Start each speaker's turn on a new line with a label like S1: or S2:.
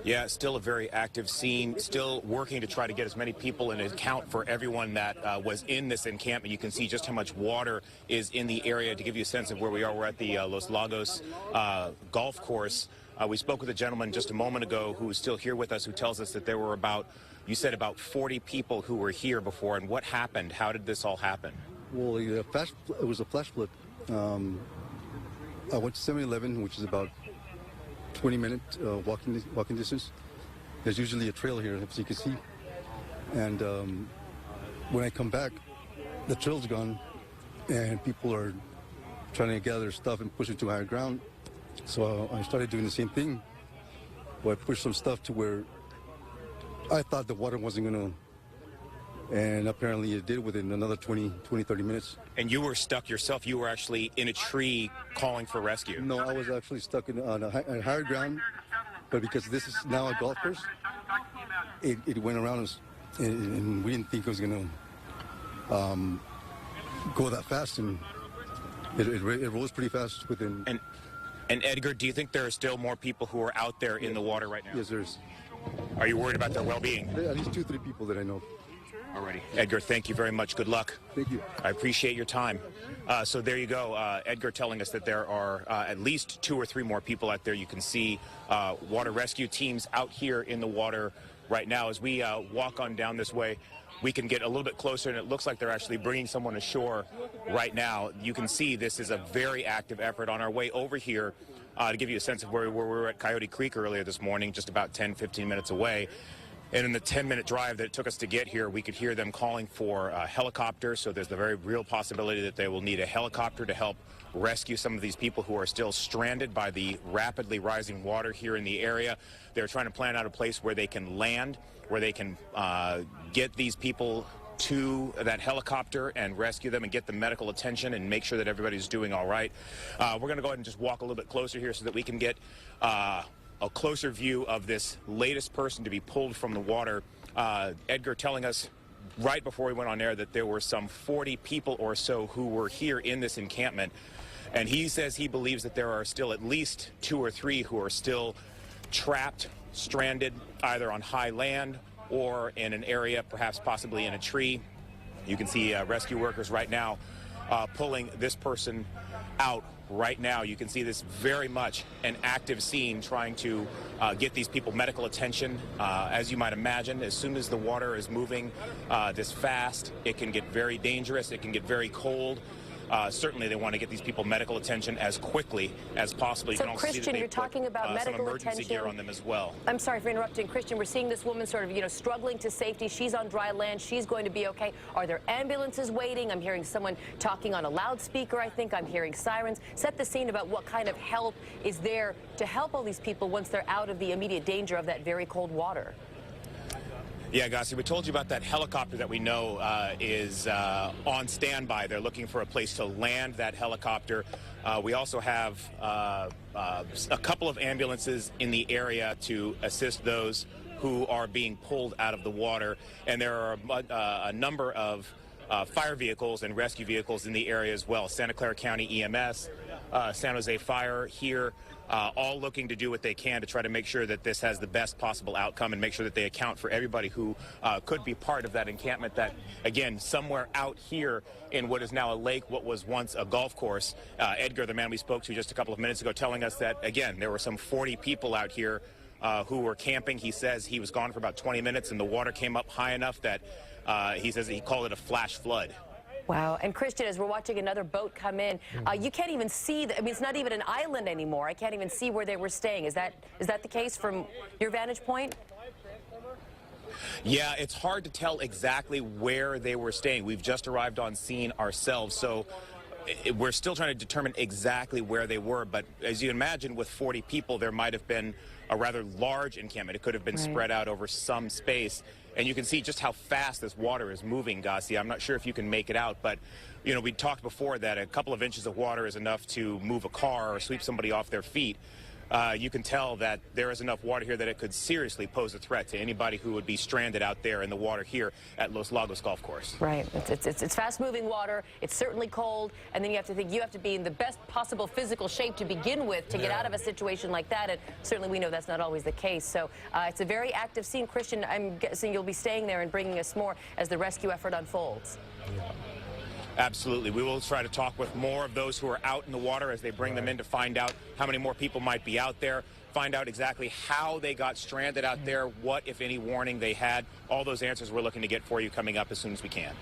S1: Yeah, still a very active scene, still working to try to get as many people and account for everyone that was in this encampment. You can see just how much water is in the area. To give you a sense of where we are, we're at the Los Lagos golf course. We spoke with a gentleman just a moment ago who is still here with us, who tells us that there were about, you said about 40 people who were here before. And what happened? How did this all happen?
S2: Well, it was a flash flood. I went to 7-Eleven, which is about 20-minute walking distance. There's usually a trail here, as you can see. And when I come back, the trail's gone, and people are trying to gather stuff and push it to higher ground. So I started doing the same thing. Where I pushed some stuff to where I thought the water wasn't going to. And apparently it did within another 20, 30 minutes.
S1: And you were stuck yourself. You were actually in a tree calling for rescue.
S2: No, I was actually stuck on a higher ground. But because this is now a golf course, it went around us. And we didn't think it was going to go that fast. And it rose pretty fast within.
S1: And Edgar, do you think there are still more people who are out there in the water right now?
S2: Yes, there is.
S1: Are you worried about their well-being?
S2: At least 2-3 people that I know.
S1: Alrighty. Edgar, thank you very much. Good luck.
S2: Thank you.
S1: I appreciate your time. So there you go. Edgar telling us that there are at least 2 or 3 more people out there. You can see water rescue teams out here in the water right now. As we walk on down this way, we can get a little bit closer, and it looks like they're actually bringing someone ashore right now. You can see this is a very active effort. On our way over here, to give you a sense of where we were at Coyote Creek earlier this morning, just about 10, 15 minutes away. And in the 10-minute drive that it took us to get here, we could hear them calling for a helicopter. So there's the very real possibility that they will need a helicopter to help rescue some of these people who are still stranded by the rapidly rising water here in the area. They're trying to plan out a place where they can land, where they can get these people to that helicopter and rescue them and get the medical attention and make sure that everybody's doing all right. We're going to go ahead and just walk a little bit closer here so that we can get a closer view of this latest person to be pulled from the water. Edgar telling us right before we went on air that there were some 40 people or so who were here in this encampment. And he says he believes that there are still at least 2 or 3 who are still trapped, stranded, either on high land or in an area, perhaps possibly in a tree. You can see rescue workers right now pulling this person out right now. You can see this very much an active scene trying to get these people medical attention. As you might imagine, as soon as the water is moving this fast, it can get very dangerous. It can get very cold. Certainly they want to get these people medical attention as quickly as possible. You
S3: so
S1: can also
S3: Christian,
S1: see that
S3: you're talking about medical
S1: some emergency
S3: attention.
S1: gear on them as well.
S3: I'm sorry for interrupting, Christian. We're seeing this woman sort of, struggling to safety. She's on dry land. She's going to be okay. Are there ambulances waiting? I'm hearing someone talking on a loudspeaker. I think I'm hearing sirens. Set the scene about what kind of help is there to help all these people once they're out of the immediate danger of that very cold water.
S1: Yeah, Gassi, we told you about that helicopter that we know is on standby. They're looking for a place to land that helicopter. We also have a couple of ambulances in the area to assist those who are being pulled out of the water. And there are a number of fire vehicles and rescue vehicles in the area as well. Santa Clara County EMS, San Jose Fire here, all looking to do what they can to try to make sure that this has the best possible outcome and make sure that they account for everybody who could be part of that encampment that, again, somewhere out here in what is now a lake, what was once a golf course. Edgar, the man we spoke to just a couple of minutes ago, telling us that, again, there were some 40 people out here who were camping. He says he was gone for about 20 minutes and the water came up high enough that he says he called it a flash flood.
S3: Wow. And Christian, as we're watching another boat come in, you can't even see, it's not even an island anymore. I can't even see where they were staying. Is that the case from your vantage point?
S1: Yeah, it's hard to tell exactly where they were staying. We've just arrived on scene ourselves, so we're still trying to determine exactly where they were. But as you imagine, with 40 people, there might have been a rather large encampment. It could have been spread out over some space. And you can see just how fast this water is moving, Gassi. I'm not sure if you can make it out, but, we talked before that a couple of inches of water is enough to move a car or sweep somebody off their feet. you can tell that there is enough water here that it could seriously pose a threat to anybody who would be stranded out there in the water here at Los Lagos Golf Course.
S3: Right. It's fast-moving water. It's certainly cold, and then you have to think you have to be in the best possible physical shape to begin with to get out of a situation like that, and certainly we know that's not always the case. So it's a very active scene. Christien, I'm guessing you'll be staying there and bringing us more as the rescue effort unfolds.
S1: Absolutely. We will try to talk with more of those who are out in the water as they bring them in to find out how many more people might be out there, find out exactly how they got stranded out there, what, if any, warning they had. All those answers we're looking to get for you coming up as soon as we can.